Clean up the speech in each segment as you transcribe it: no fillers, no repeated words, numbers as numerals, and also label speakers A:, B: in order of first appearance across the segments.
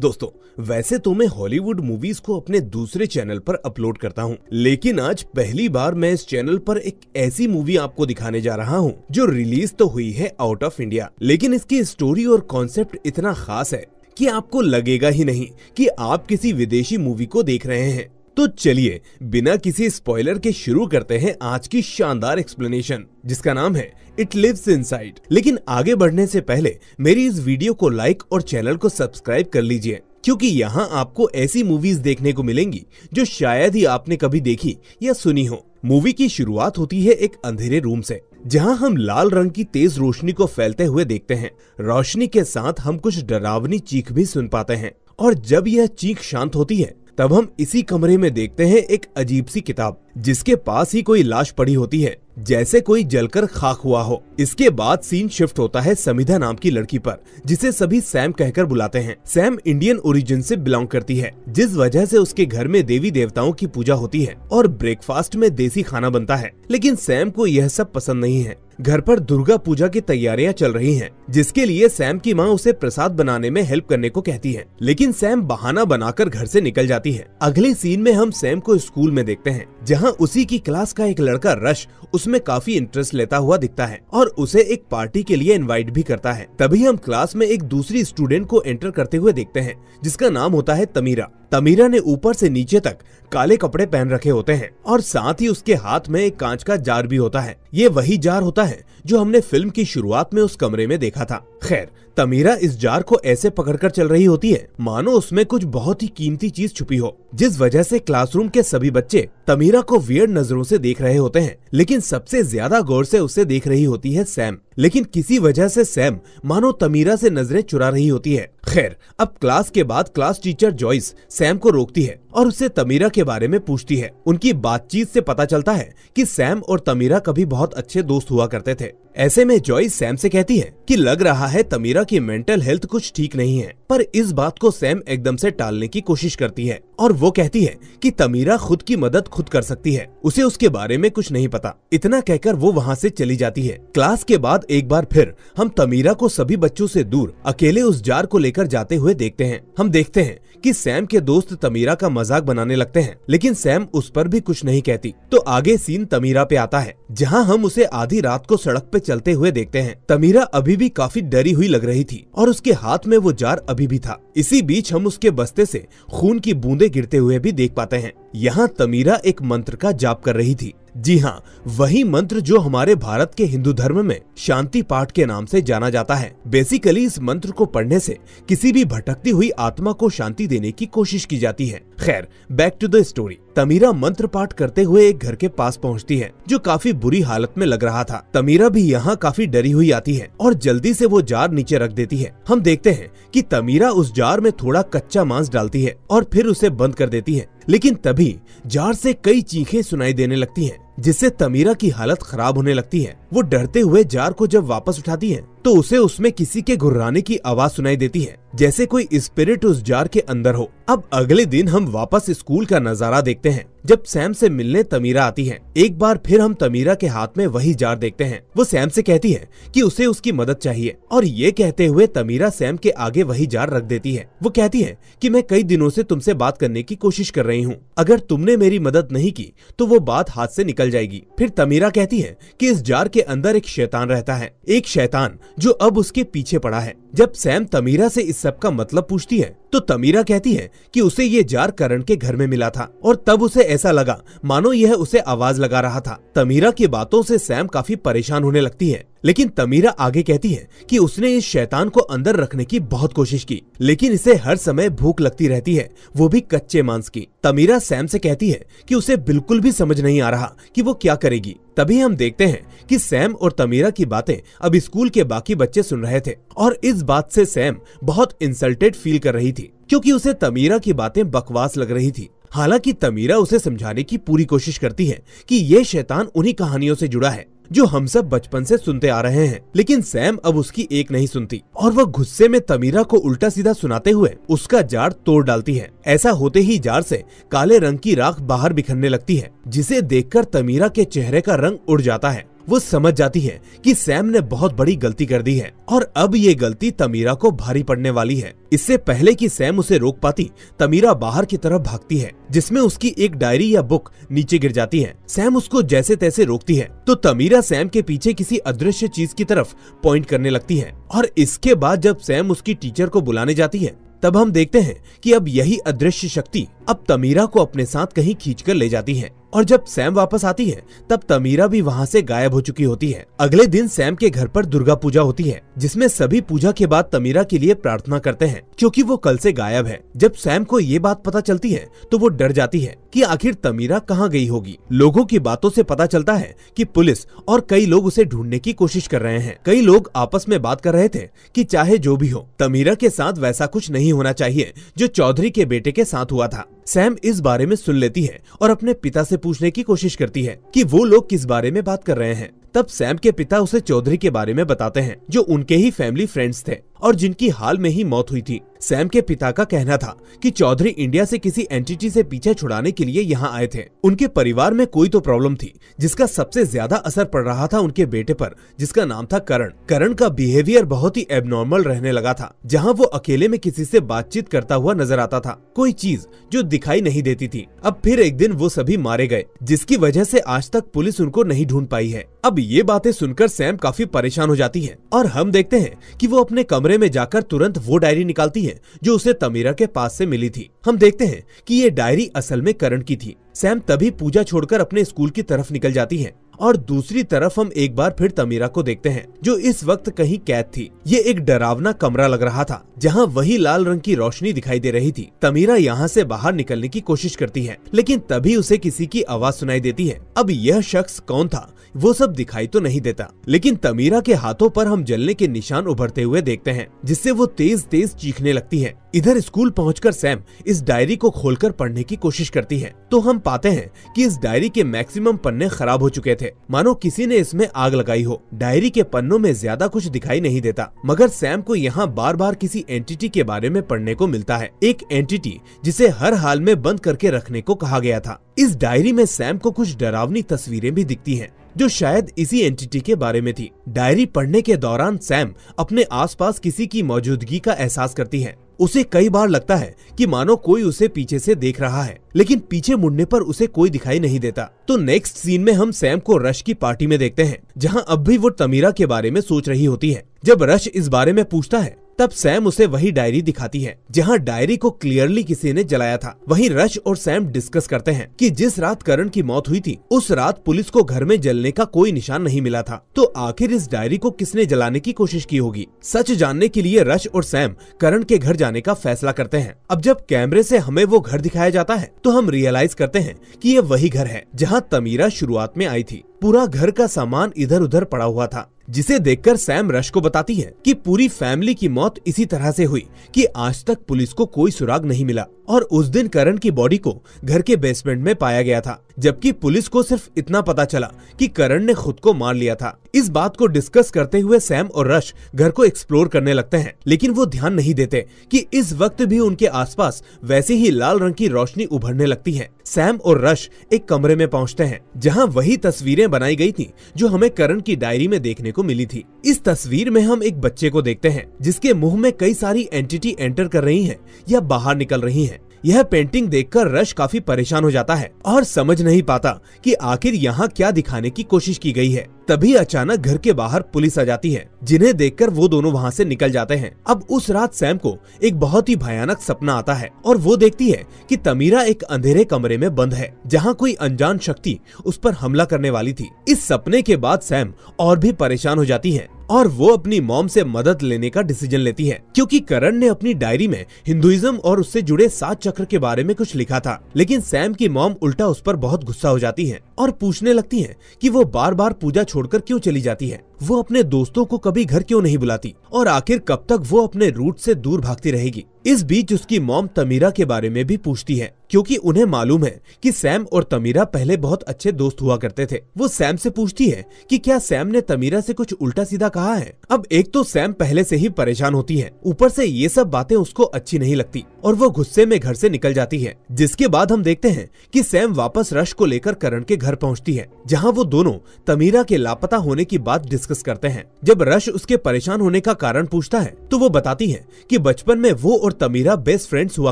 A: दोस्तों, वैसे तो मैं हॉलीवुड मूवीज को अपने दूसरे चैनल पर अपलोड करता हूं, लेकिन आज पहली बार मैं इस चैनल पर एक ऐसी मूवी आपको दिखाने जा रहा हूं जो रिलीज तो हुई है आउट ऑफ इंडिया, लेकिन इसकी स्टोरी और कॉन्सेप्ट इतना खास है कि आपको लगेगा ही नहीं कि आप किसी विदेशी मूवी को देख रहे हैं। तो चलिए बिना किसी स्पॉइलर के शुरू करते हैं आज की शानदार एक्सप्लेनेशन, जिसका नाम है इट लिव्स इनसाइड। लेकिन आगे बढ़ने से पहले मेरी इस वीडियो को लाइक और चैनल को सब्सक्राइब कर लीजिए, क्योंकि यहाँ आपको ऐसी मूवीज देखने को मिलेंगी जो शायद ही आपने कभी देखी या सुनी हो। मूवी की शुरुआत होती है एक अंधेरे रूम से, जहां हम लाल रंग की तेज रोशनी को फैलते हुए देखते हैं। रोशनी के साथ हम कुछ डरावनी चीख भी सुन पाते हैं, और जब यह चीख शांत होती है तब हम इसी कमरे में देखते हैं एक अजीब सी किताब, जिसके पास ही कोई लाश पड़ी होती है, जैसे कोई जलकर खाक हुआ हो। इसके बाद सीन शिफ्ट होता है समिधा नाम की लड़की पर, जिसे सभी सैम कहकर बुलाते हैं। सैम इंडियन ओरिजिन से बिलोंग करती है, जिस वजह से उसके घर में देवी देवताओं की पूजा होती है और ब्रेकफास्ट में देसी खाना बनता है। लेकिन सैम को यह सब पसंद नहीं है। घर पर दुर्गा पूजा की तैयारियां चल रही हैं, जिसके लिए सैम की माँ उसे प्रसाद बनाने में हेल्प करने को कहती है, लेकिन सैम बहाना बनाकर घर से निकल जाती है। अगले सीन में हम सैम को स्कूल में देखते हैं, जहां उसी की क्लास का एक लड़का रश उसमें काफी इंटरेस्ट लेता हुआ दिखता है और उसे एक पार्टी के लिए इनवाइट भी करता है। तभी हम क्लास में एक दूसरी स्टूडेंट को एंटर करते हुए देखते हैं, जिसका नाम होता है तमीरा। तमीरा ने ऊपर से नीचे तक काले कपड़े पहन रखे होते हैं और साथ ही उसके हाथ में एक कांच का जार भी होता है। ये वही जार होता है जो हमने फिल्म की शुरुआत में उस कमरे में देखा था। खैर, तमीरा इस जार को ऐसे पकड़कर चल रही होती है मानो उसमें कुछ बहुत ही कीमती चीज छुपी हो, जिस वजह से क्लासरूम के सभी बच्चे तमीरा को वियर्ड नजरों से देख रहे होते हैं। लेकिन सबसे ज्यादा गौर से उसे देख रही होती है सैम, लेकिन किसी वजह से सैम मानो तमीरा से नजरें चुरा रही होती है। खैर, अब क्लास के बाद क्लास टीचर जॉयस सैम को रोकती है और उससे तमीरा के बारे में पूछती है। उनकी बातचीत से पता चलता है कि सैम और तमीरा कभी बहुत अच्छे दोस्त हुआ करते थे। ऐसे में जॉयस सैम से कहती है कि लग रहा है तमीरा की मेंटल हेल्थ कुछ ठीक नहीं है, पर इस बात को सैम एकदम से टालने की कोशिश करती है और वो कहती है कि तमीरा खुद की मदद खुद कर सकती है, उसे उसके बारे में कुछ नहीं पता। इतना कहकर वो वहाँ से चली जाती है। क्लास के बाद एक बार फिर हम तमीरा को सभी बच्चों से दूर अकेले उस जार को लेकर जाते हुए देखते हैं। हम देखते हैं कि सैम के दोस्त तमीरा का मजाक बनाने लगते हैं, लेकिन सैम उस पर भी कुछ नहीं कहती। तो आगे सीन तमीरा पे आता है, जहां हम उसे आधी रात को सड़क पे चलते हुए देखते हैं। तमीरा अभी भी काफी डरी हुई लग रही थी और उसके हाथ में वो जार अभी भी था। इसी बीच हम उसके बस्ते से खून की बूंदें गिरते हुए भी देख पाते हैं। यहाँ तमीरा एक मंत्र का जाप कर रही थी। जी हाँ, वही मंत्र जो हमारे भारत के हिंदू धर्म में शांति पाठ के नाम से जाना जाता है। बेसिकली इस मंत्र को पढ़ने से किसी भी भटकती हुई आत्मा को शांति देने की कोशिश की जाती है। खैर, बैक टू द स्टोरी। तमीरा मंत्र पाठ करते हुए एक घर के पास पहुंचती है, जो काफी बुरी हालत में लग रहा था। तमीरा भी यहाँ काफी डरी हुई आती है और जल्दी से वो जार नीचे रख देती है। हम देखते हैं कि तमीरा उस जार में थोड़ा कच्चा मांस डालती है और फिर उसे बंद कर देती है। लेकिन तभी जार से कई चीखें सुनाई देने लगती हैं, जिससे तमीरा की हालत खराब होने लगती है। वो डरते हुए जार को जब वापस उठाती है तो उसे उसमें किसी के घुर्राने की आवाज सुनाई देती है, जैसे कोई स्पिरिट उस जार के अंदर हो। अब अगले दिन हम वापस स्कूल का नजारा देखते हैं, जब सैम से मिलने तमीरा आती है। एक बार फिर हम तमीरा के हाथ में वही जार देखते हैं। वो सैम से कहती है कि उसे उसकी मदद चाहिए, और ये कहते हुए तमीरा सैम के आगे वही जार रख देती है। वो कहती है कि मैं कई दिनों से तुमसे बात करने की कोशिश कर रही हूँ, अगर तुमने मेरी मदद नहीं की तो वो बात हाथ से निकल जाएगी। फिर तमीरा कहती है कि इस जार के अंदर एक शैतान रहता है, एक शैतान जो अब उसके पीछे पड़ा है। जब सैम तमीरा से इस सब का मतलब पूछती है तो तमीरा कहती है कि उसे ये जार करण के घर में मिला था और तब उसे ऐसा लगा मानो यह उसे आवाज लगा रहा था। तमीरा की बातों से सैम काफी परेशान होने लगती है, लेकिन तमीरा आगे कहती है कि उसने इस शैतान को अंदर रखने की बहुत कोशिश की, लेकिन इसे हर समय भूख लगती रहती है, वो भी कच्चे मांस की। तमीरा सैम से कहती है कि उसे बिल्कुल भी समझ नहीं आ रहा कि वो क्या करेगी। तभी हम देखते हैं कि सैम और तमीरा की बातें अब स्कूल के बाकी बच्चे सुन रहे थे, और इस बात से सैम बहुत इंसल्टेड फील कर रही थी, क्योंकि उसे तमीरा की बातें बकवास लग रही थी। हालांकि तमीरा उसे समझाने की पूरी कोशिश करती है कि ये शैतान उन्हीं कहानियों से जुड़ा है जो हम सब बचपन से सुनते आ रहे हैं, लेकिन सैम अब उसकी एक नहीं सुनती और वह गुस्से में तमीरा को उल्टा सीधा सुनाते हुए उसका जार तोड़ डालती है। ऐसा होते ही जार से काले रंग की राख बाहर बिखरने लगती है, जिसे देखकर तमीरा के चेहरे का रंग उड़ जाता है वो समझ जाती है कि सैम ने बहुत बड़ी गलती कर दी है और अब ये गलती तमीरा को भारी पड़ने वाली है। इससे पहले कि सैम उसे रोक पाती, तमीरा बाहर की तरफ भागती है जिसमें उसकी एक डायरी या बुक नीचे गिर जाती है। सैम उसको जैसे तैसे रोकती है तो तमीरा सैम के पीछे किसी अदृश्य चीज की तरफ पॉइंट करने लगती है और इसके बाद जब सैम उसकी टीचर को बुलाने जाती है तब हम देखते हैं कि अब यही अदृश्य शक्ति अब तमीरा को अपने साथ कहीं खींचकर ले जाती है और जब सैम वापस आती है तब तमीरा भी वहाँ से गायब हो चुकी होती है। अगले दिन सैम के घर पर दुर्गा पूजा होती है जिसमें सभी पूजा के बाद तमीरा के लिए प्रार्थना करते हैं क्योंकि वो कल से गायब है। जब सैम को ये बात पता चलती है तो वो डर जाती है कि आखिर तमीरा कहाँ गई होगी। लोगों की बातों से पता चलता है कि पुलिस और कई लोग उसे ढूंढने की कोशिश कर रहे हैं। कई लोग आपस में बात कर रहे थे कि चाहे जो भी हो तमीरा के साथ वैसा कुछ नहीं होना चाहिए जो चौधरी के बेटे के साथ हुआ था। सैम इस बारे में सुन लेती है और अपने पिता से पूछने की कोशिश करती है कि वो लोग किस बारे में बात कर रहे हैं। तब सैम के पिता उसे चौधरी के बारे में बताते हैं जो उनके ही फैमिली फ्रेंड्स थे और जिनकी हाल में ही मौत हुई थी। सैम के पिता का कहना था कि चौधरी इंडिया से किसी एंटिटी से पीछे छुड़ाने के लिए यहाँ आए थे। उनके परिवार में कोई तो प्रॉब्लम थी जिसका सबसे ज्यादा असर पड़ रहा था उनके बेटे पर जिसका नाम था करण। करण का बिहेवियर बहुत ही एबनॉर्मल रहने लगा था। जहाँ वो अकेले में किसी से बातचीत करता हुआ नजर आता था, कोई चीज जो दिखाई नहीं देती थी। अब फिर एक दिन वो सभी मारे गए जिसकी वजह से आज तक पुलिस उनको नहीं ढूंढ पाई है। अब ये बातें सुनकर सैम काफी परेशान हो जाती है और हम देखते हैं कि वो अपने कमरे में जाकर तुरंत वो डायरी निकालती है जो उसे तमीरा के पास से मिली थी। हम देखते हैं कि ये डायरी असल में करण की थी। सैम तभी पूजा छोड़कर अपने स्कूल की तरफ निकल जाती है और दूसरी तरफ हम एक बार फिर तमीरा को देखते हैं जो इस वक्त कहीं कैद थी। ये एक डरावना कमरा लग रहा था जहाँ वही लाल रंग की रोशनी दिखाई दे रही थी। तमीरा यहाँ से बाहर निकलने की कोशिश करती है लेकिन तभी उसे किसी की आवाज सुनाई देती है। अब यह शख्स कौन था वो सब दिखाई तो नहीं देता लेकिन तमीरा के हाथों पर हम जलने के निशान उभरते हुए देखते हैं जिससे वो तेज तेज चीखने लगती है। इधर स्कूल पहुंचकर सैम इस डायरी को खोलकर पढ़ने की कोशिश करती है तो हम पाते हैं कि इस डायरी के मैक्सिमम पन्ने खराब हो चुके थे, मानो किसी ने इसमें आग लगाई हो। डायरी के पन्नों में ज्यादा कुछ दिखाई नहीं देता मगर सैम को यहाँ बार बार किसी एंटिटी के बारे में पढ़ने को मिलता है। एक एंटिटी जिसे हर हाल में बंद करके रखने को कहा गया था। इस डायरी में सैम को कुछ डरावनी तस्वीरें भी दिखती हैं जो शायद इसी एंटिटी के बारे में थी। डायरी पढ़ने के दौरान सैम अपने आसपास किसी की मौजूदगी का एहसास करती है। उसे कई बार लगता है कि मानो कोई उसे पीछे से देख रहा है लेकिन पीछे मुड़ने पर उसे कोई दिखाई नहीं देता। तो नेक्स्ट सीन में हम सैम को रश की पार्टी में देखते हैं जहां अब भी वो तमीरा के बारे में सोच रही होती है। जब रश इस बारे में पूछता है तब सैम उसे वही डायरी दिखाती है जहां डायरी को क्लियरली किसी ने जलाया था। वहीं रश और सैम डिस्कस करते हैं कि जिस रात करण की मौत हुई थी उस रात पुलिस को घर में जलने का कोई निशान नहीं मिला था, तो आखिर इस डायरी को किसने जलाने की कोशिश की होगी। सच जानने के लिए रश और सैम करण के घर जाने का फैसला करते हैं। अब जब कैमरे से हमें वो घर दिखाया जाता है तो हम रियलाइज करते हैं कि ये वही घर है जहाँ तमीरा शुरुआत में आई थी। पूरा घर का सामान इधर उधर पड़ा हुआ था जिसे देखकर सैम रश को बताती है कि पूरी फैमिली की मौत इसी तरह से हुई कि आज तक पुलिस को कोई सुराग नहीं मिला और उस दिन करण की बॉडी को घर के बेसमेंट में पाया गया था, जबकि पुलिस को सिर्फ इतना पता चला कि करण ने खुद को मार लिया था। इस बात को डिस्कस करते हुए सैम और रश घर को एक्सप्लोर करने लगते हैं लेकिन वो ध्यान नहीं देते कि इस वक्त भी उनके आसपास वैसे ही लाल रंग की रोशनी उभरने लगती है। सैम और रश एक कमरे में पहुंचते हैं जहां वही तस्वीरें बनाई गई थी जो हमें करण की डायरी में देखने को मिली थी। इस तस्वीर में हम एक बच्चे को देखते हैं जिसके मुंह में कई सारी एंटिटी एंटर कर रही हैं या बाहर निकल रही हैं। यह पेंटिंग देखकर रश काफी परेशान हो जाता है और समझ नहीं पाता कि आखिर यहाँ क्या दिखाने की कोशिश की गई है। तभी अचानक घर के बाहर पुलिस आ जाती है जिन्हें देखकर वो दोनों वहाँ से निकल जाते हैं। अब उस रात सैम को एक बहुत ही भयानक सपना आता है और वो देखती है कि तमीरा एक अंधेरे कमरे में बंद है जहाँ कोई अनजान शक्ति उस पर हमला करने वाली थी। इस सपने के बाद सैम और भी परेशान हो जाती है और वो अपनी मॉम से मदद लेने का डिसीजन लेती है क्योंकि करण ने अपनी डायरी में हिंदुइज्म और उससे जुड़े 7 चक्र के बारे में कुछ लिखा था। लेकिन सैम की मॉम उल्टा उस पर बहुत गुस्सा हो जाती है और पूछने लगती है कि वो बार बार पूजा छोड़कर क्यों चली जाती है, वो अपने दोस्तों को कभी घर क्यों नहीं बुलाती और आखिर कब तक वो अपने रूट से दूर भागती रहेगी। इस बीच उसकी मॉम तमीरा के बारे में भी पूछती है क्योंकि उन्हें मालूम है कि सैम और तमीरा पहले बहुत अच्छे दोस्त हुआ करते थे। वो सैम से पूछती है कि क्या सैम ने तमीरा से कुछ उल्टा सीधा कहा है। अब एक तो सैम पहले से ही परेशान होती है, ऊपर से ये सब बातें उसको अच्छी नहीं लगती और वो गुस्से में घर से निकल जाती है। जिसके बाद हम देखते हैं कि सैम वापस रश को लेकर करण के घर घर पहुंचती है, जहां वो दोनों तमीरा के लापता होने की बात डिस्कस करते हैं। जब रश उसके परेशान होने का कारण पूछता है तो वो बताती है कि बचपन में वो और तमीरा बेस्ट फ्रेंड्स हुआ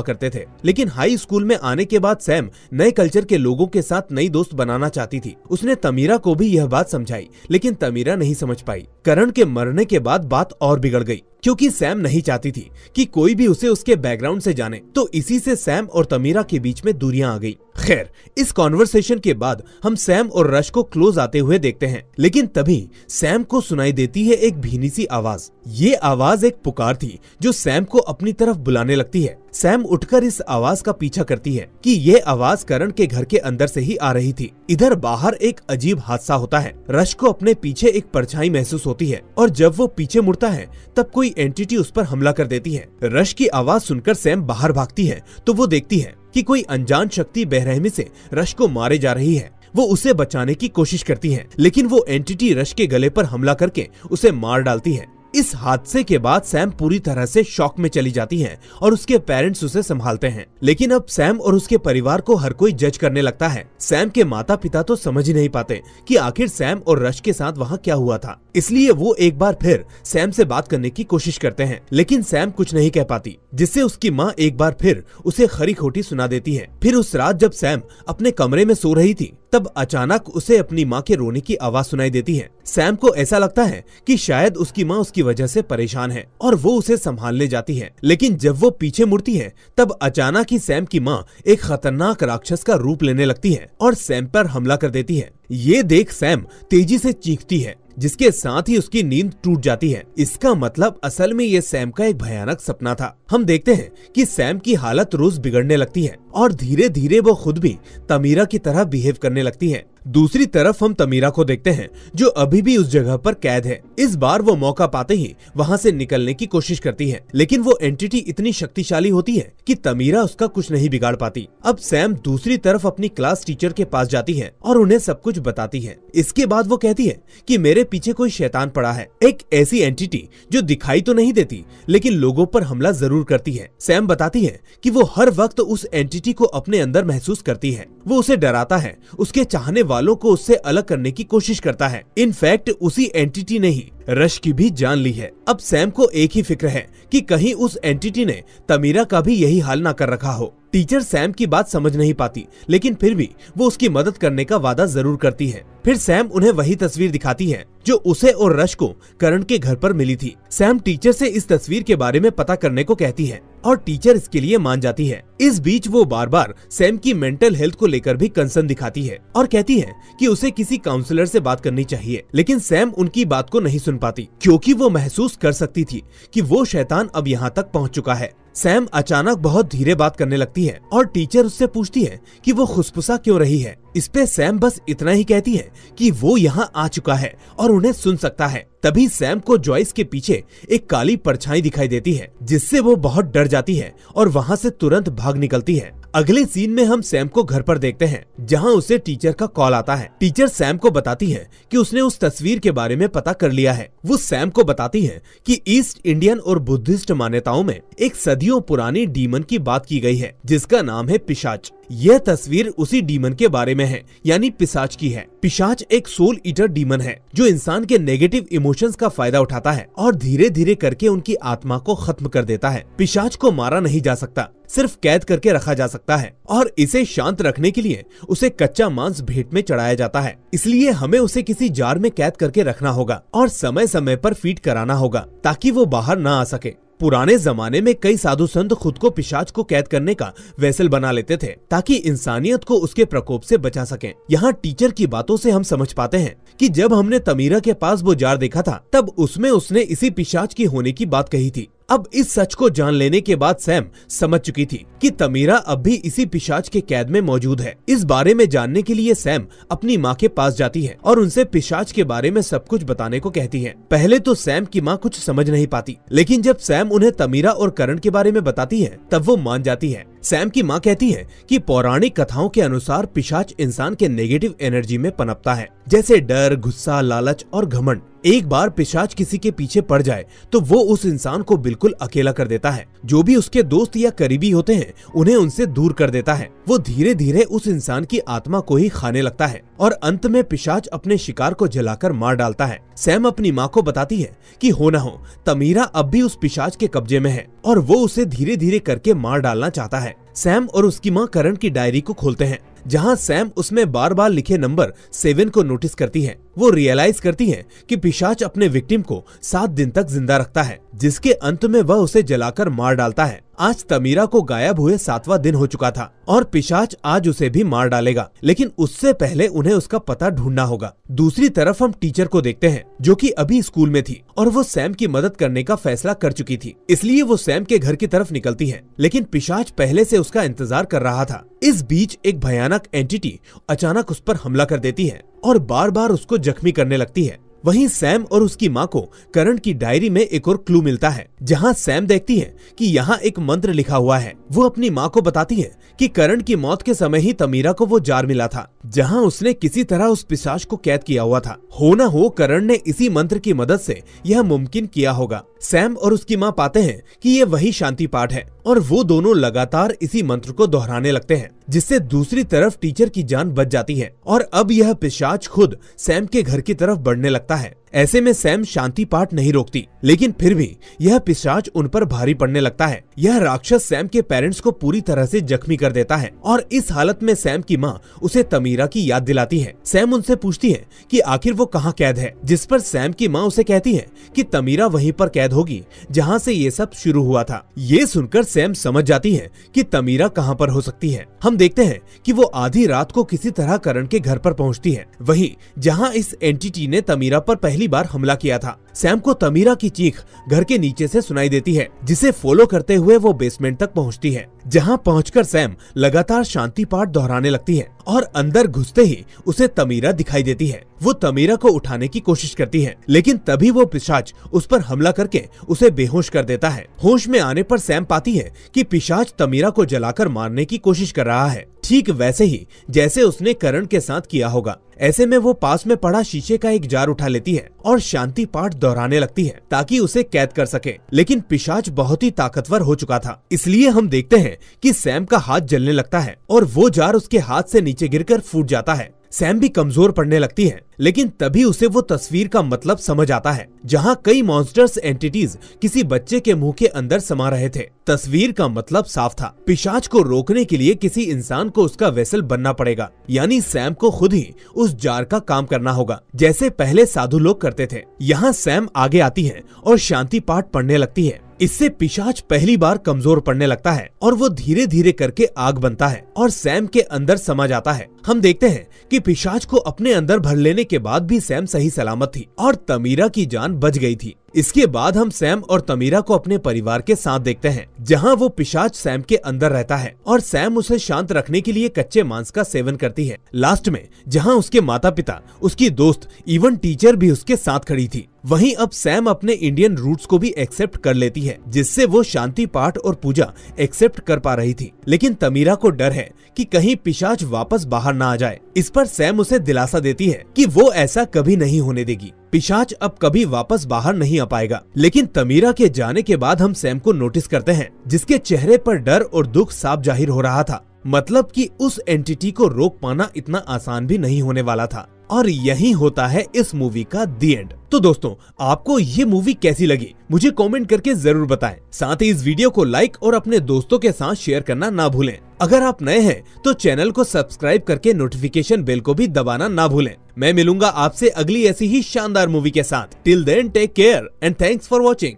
A: करते थे, लेकिन हाई स्कूल में आने के बाद सैम नए कल्चर के लोगों के साथ नई दोस्त बनाना चाहती थी। उसने तमीरा को भी यह बात समझाई, लेकिन तमीरा नहीं समझ पाई। करण के मरने के बाद बात और बिगड़ गई, क्योंकि सैम नहीं चाहती थी कि कोई भी उसे उसके बैकग्राउंड से जाने, तो इसी से सैम और तमीरा के बीच में दूरियां आ गई। खैर, इस कॉन्वर्सेशन के बाद हम सैम और रश को क्लोज आते हुए देखते हैं, लेकिन तभी सैम को सुनाई देती है एक भीनी सी आवाज। ये आवाज एक पुकार थी जो सैम को अपनी तरफ बुलाने लगती है। सैम उठकर इस आवाज का पीछा करती है कि ये आवाज करण के घर के अंदर से ही आ रही थी। इधर बाहर एक अजीब हादसा होता है। रश को अपने पीछे एक परछाई महसूस होती है और जब वो पीछे मुड़ता है तब कोई एंटिटी उस पर हमला कर देती है। रश की आवाज सुनकर सैम बाहर भागती है तो वो देखती है कि कोई अनजान शक्ति बेरहमी से रश को मारे जा रही है। वो उसे बचाने की कोशिश करती है, लेकिन वो एंटिटी रश के गले पर हमला करके उसे मार डालती है। इस हादसे के बाद सैम पूरी तरह से शॉक में चली जाती है और उसके पेरेंट्स उसे संभालते हैं, लेकिन अब सैम और उसके परिवार को हर कोई जज करने लगता है। सैम के माता पिता तो समझ ही नहीं पाते कि आखिर सैम और रश के साथ वहाँ क्या हुआ था, इसलिए वो एक बार फिर सैम से बात करने की कोशिश करते हैं, लेकिन सैम कुछ नहीं कह पाती, जिससे उसकी माँ एक बार फिर उसे खरी खोटी सुना देती है। फिर उस रात जब सैम अपने कमरे में सो रही थी तब अचानक उसे अपनी माँ के रोने की आवाज सुनाई देती है। सैम को ऐसा लगता है कि शायद उसकी माँ उसकी वजह से परेशान है और वो उसे संभालने जाती है, लेकिन जब वो पीछे मुड़ती है तब अचानक ही सैम की माँ एक खतरनाक राक्षस का रूप लेने लगती है और सैम पर हमला कर देती है। ये देख सैम तेजी से चीखती है, जिसके साथ ही उसकी नींद टूट जाती है। इसका मतलब असल में ये सैम का एक भयानक सपना था। हम देखते हैं कि सैम की हालत रोज बिगड़ने लगती है और धीरे धीरे वो खुद भी तमीरा की तरह बिहेव करने लगती है। दूसरी तरफ हम तमीरा को देखते हैं जो अभी भी उस जगह पर कैद है। इस बार वो मौका पाते ही वहाँ से निकलने की कोशिश करती है, लेकिन वो एंटिटी इतनी शक्तिशाली होती है कि तमीरा उसका कुछ नहीं बिगाड़ पाती। अब सैम दूसरी तरफ अपनी क्लास टीचर के पास जाती है और उन्हें सब कुछ बताती है। इसके बाद वो कहती है कि मेरे पीछे कोई शैतान पड़ा है, एक ऐसी एंटिटी जो दिखाई तो नहीं देती लेकिन लोगों पर हमला जरूर करती है। सैम बताती है कि वो हर वक्त उस एंटिटी को अपने अंदर महसूस करती है। वो उसे डराता है, उसके चाहने वालों को उससे अलग करने की कोशिश करता है। इनफैक्ट उसी एंटिटी ने ही रश की भी जान ली है। अब सैम को एक ही फिक्र है कि कहीं उस एंटिटी ने तमीरा का भी यही हाल ना कर रखा हो। टीचर सैम की बात समझ नहीं पाती, लेकिन फिर भी वो उसकी मदद करने का वादा जरूर करती है। फिर सैम उन्हें वही तस्वीर दिखाती है जो उसे और रश को करण के घर पर मिली थी। सैम टीचर से इस तस्वीर के बारे में पता करने को कहती है और टीचर इसके लिए मान जाती है। इस बीच वो बार बार सैम की मेंटल हेल्थ को लेकर भी कंसर्न दिखाती है और कहती है कि उसे किसी काउंसलर से बात करनी चाहिए, लेकिन सैम उनकी बात को नहीं सुन पाती, क्योंकि वो महसूस कर सकती थी कि वो शैतान अब यहाँ तक पहुँच चुका है। सैम अचानक बहुत धीरे बात करने लगती है और टीचर उससे पूछती है कि वो खुसफुसा क्यों रही है। इस पे सैम बस इतना ही कहती है कि वो यहाँ आ चुका है और उन्हें सुन सकता है। तभी सैम को जॉइस के पीछे एक काली परछाई दिखाई देती है, जिससे वो बहुत डर जाती है और वहाँ से तुरंत भाग निकलती है। अगले सीन में हम सैम को घर पर देखते हैं, जहाँ उसे टीचर का कॉल आता है। टीचर सैम को बताती है कि उसने उस तस्वीर के बारे में पता कर लिया है। वो सैम को बताती है कि ईस्ट इंडियन और बुद्धिस्ट मान्यताओं में एक सदियों पुरानी डीमन की बात की गई है, जिसका नाम है पिशाच। यह तस्वीर उसी डीमन के बारे में है, यानी पिशाच की है। पिशाच एक सोल ईटर डीमन है जो इंसान के नेगेटिव इमोशंस का फायदा उठाता है और धीरे धीरे करके उनकी आत्मा को खत्म कर देता है। पिशाच को मारा नहीं जा सकता, सिर्फ कैद करके रखा जा सकता है और इसे शांत रखने के लिए उसे कच्चा मांस भेंट में चढ़ाया जाता है। इसलिए हमें उसे किसी जार में कैद करके रखना होगा और समय समय पर फीड कराना होगा ताकि वो बाहर ना आ सके। पुराने जमाने में कई साधु संत खुद को पिशाच को कैद करने का वेसल बना लेते थे ताकि इंसानियत को उसके प्रकोप से बचा सकें। यहाँ टीचर की बातों से हम समझ पाते हैं कि जब हमने तमीरा के पास वो जार देखा था तब उसमें उसने इसी पिशाच की होने की बात कही थी। अब इस सच को जान लेने के बाद सैम समझ चुकी थी कि तमीरा अब भी इसी पिशाच के कैद में मौजूद है। इस बारे में जानने के लिए सैम अपनी माँ के पास जाती है और उनसे पिशाच के बारे में सब कुछ बताने को कहती है। पहले तो सैम की माँ कुछ समझ नहीं पाती, लेकिन जब सैम उन्हें तमीरा और करण के बारे में बताती है तब वो मान जाती है। सैम की माँ कहती है कि पौराणिक कथाओं के अनुसार पिशाच इंसान के नेगेटिव एनर्जी में पनपता है, जैसे डर, गुस्सा, लालच और घमंड। एक बार पिशाच किसी के पीछे पड़ जाए तो वो उस इंसान को बिल्कुल अकेला कर देता है। जो भी उसके दोस्त या करीबी होते हैं उन्हें उनसे दूर कर देता है। वो धीरे धीरे उस इंसान की आत्मा को ही खाने लगता है और अंत में पिशाच अपने शिकार को जलाकर मार डालता है। सैम अपनी माँ को बताती है कि हो न हो तमीरा अब भी उस पिशाच के कब्जे में है और वो उसे धीरे धीरे करके मार डालना चाहता है। सैम और उसकी माँ करण की डायरी को खोलते हैं, जहाँ सैम उसमें बार बार लिखे नंबर 7 को नोटिस करती है। वो रियलाइज करती है कि पिशाच अपने विक्टिम को 7 दिन तक जिंदा रखता है, जिसके अंत में वह उसे जलाकर मार डालता है। आज तमीरा को गायब हुए 7वां दिन हो चुका था और पिशाच आज उसे भी मार डालेगा, लेकिन उससे पहले उन्हें उसका पता ढूंढना होगा। दूसरी तरफ हम टीचर को देखते हैं, जो कि अभी स्कूल में थी और वो सैम की मदद करने का फैसला कर चुकी थी, इसलिए वो सैम के घर की तरफ निकलती है, लेकिन पिशाच पहले से उसका इंतजार कर रहा था। इस बीच एक भयानक एंटिटी अचानक उस पर हमला कर देती है और बार बार उसको जख्मी करने लगती है। वहीं सैम और उसकी माँ को करण की डायरी में एक और क्लू मिलता है, जहाँ सैम देखती है कि यहाँ एक मंत्र लिखा हुआ है। वो अपनी माँ को बताती है कि करण की मौत के समय ही तमीरा को वो जार मिला था, जहाँ उसने किसी तरह उस पिशाच को कैद किया हुआ था। हो न हो करण ने इसी मंत्र की मदद से यह मुमकिन किया होगा। सैम और उसकी माँ पाते हैं कि ये वही शांति पाठ है और वो दोनों लगातार इसी मंत्र को दोहराने लगते हैं, जिससे दूसरी तरफ टीचर की जान बच जाती है और अब यह पिशाच खुद सैम के घर की तरफ बढ़ने लगता है। ऐसे में सैम शांति पाठ नहीं रोकती, लेकिन फिर भी यह पिशाच उन पर भारी पड़ने लगता है। यह राक्षस सैम के पेरेंट्स को पूरी तरह से जख्मी कर देता है और इस हालत में सैम की माँ उसे तमीरा की याद दिलाती है। सैम उनसे पूछती है कि आखिर वो कहाँ कैद है, जिस पर सैम की माँ उसे कहती है कि तमीरा वहीं पर कैद होगी जहाँ से ये सब शुरू हुआ था। ये सुनकर सैम समझ जाती है कि तमीरा कहाँ पर हो सकती है। हम देखते हैं कि वो आधी रात को किसी तरह करण के घर पर पहुँचती है, वहीं जहाँ इस एंटिटी ने तमीरा पर पहली बार हमला किया था। सैम को तमीरा की चीख घर के नीचे से सुनाई देती है, जिसे फॉलो करते हुए वो बेसमेंट तक पहुंचती है, जहां पहुंचकर सैम लगातार शांति पाठ दोहराने लगती है और अंदर घुसते ही उसे तमीरा दिखाई देती है। वो तमीरा को उठाने की कोशिश करती है, लेकिन तभी वो पिशाच उस पर हमला करके उसे बेहोश कर देता है। होश में आने पर सैम पाती है कि पिशाच तमीरा को जलाकर मारने की कोशिश कर रहा है, ठीक वैसे ही जैसे उसने करण के साथ किया होगा। ऐसे में वो पास में पड़ा शीशे का एक जार उठा लेती है और शांति पाठ दोहराने लगती है ताकि उसे कैद कर सके, लेकिन पिशाच बहुत ही ताकतवर हो चुका था। इसलिए हम देखते हैं कि सैम का हाथ जलने लगता है और वो जार उसके हाथ से नीचे गिरकर फूट जाता है। सैम भी कमजोर पड़ने लगती है, लेकिन तभी उसे वो तस्वीर का मतलब समझ आता है, जहां कई मॉन्स्टर्स एंटिटीज किसी बच्चे के मुंह के अंदर समा रहे थे। तस्वीर का मतलब साफ था, पिशाच को रोकने के लिए किसी इंसान को उसका वेसल बनना पड़ेगा, यानी सैम को खुद ही उस जार का काम करना होगा, जैसे पहले साधु लोग करते थे। यहाँ सैम आगे आती है और शांति पाठ पढ़ने लगती है। इससे पिशाच पहली बार कमजोर पड़ने लगता है और वो धीरे धीरे करके आग बनता है और सैम के अंदर समा जाता है। हम देखते हैं कि पिशाच को अपने अंदर भर लेने के बाद भी सैम सही सलामत थी और तमीरा की जान बच गई थी। इसके बाद हम सैम और तमीरा को अपने परिवार के साथ देखते हैं, जहां वो पिशाच सैम के अंदर रहता है और सैम उसे शांत रखने के लिए कच्चे मांस का सेवन करती है। लास्ट में जहां उसके माता पिता, उसकी दोस्त, इवन टीचर भी उसके साथ खड़ी थी। वहीं अब सैम अपने इंडियन रूट्स को भी एक्सेप्ट कर लेती है, जिससे वो शांति पाठ और पूजा एक्सेप्ट कर पा रही थी। लेकिन तमीरा को डर है कि कहीं पिशाच वापस बाहर ना आ जाए। इस पर सैम उसे दिलासा देती है कि वो ऐसा कभी नहीं होने देगी, पिशाच अब कभी वापस बाहर नहीं आ पाएगा। लेकिन तमीरा के जाने के बाद हम सैम को नोटिस करते हैं, जिसके चेहरे पर डर और दुख साफ जाहिर हो रहा था, मतलब कि उस एंटिटी को रोक पाना इतना आसान भी नहीं होने वाला था। और यही होता है इस मूवी का दी एंड। तो दोस्तों, आपको ये मूवी कैसी लगी मुझे कमेंट करके जरूर बताएं। साथ ही इस वीडियो को लाइक और अपने दोस्तों के साथ शेयर करना ना भूलें। अगर आप नए हैं तो चैनल को सब्सक्राइब करके नोटिफिकेशन बेल को भी दबाना ना भूलें। मैं मिलूंगा आपसे अगली ऐसी ही शानदार मूवी के साथ। Till then take care and thanks for watching.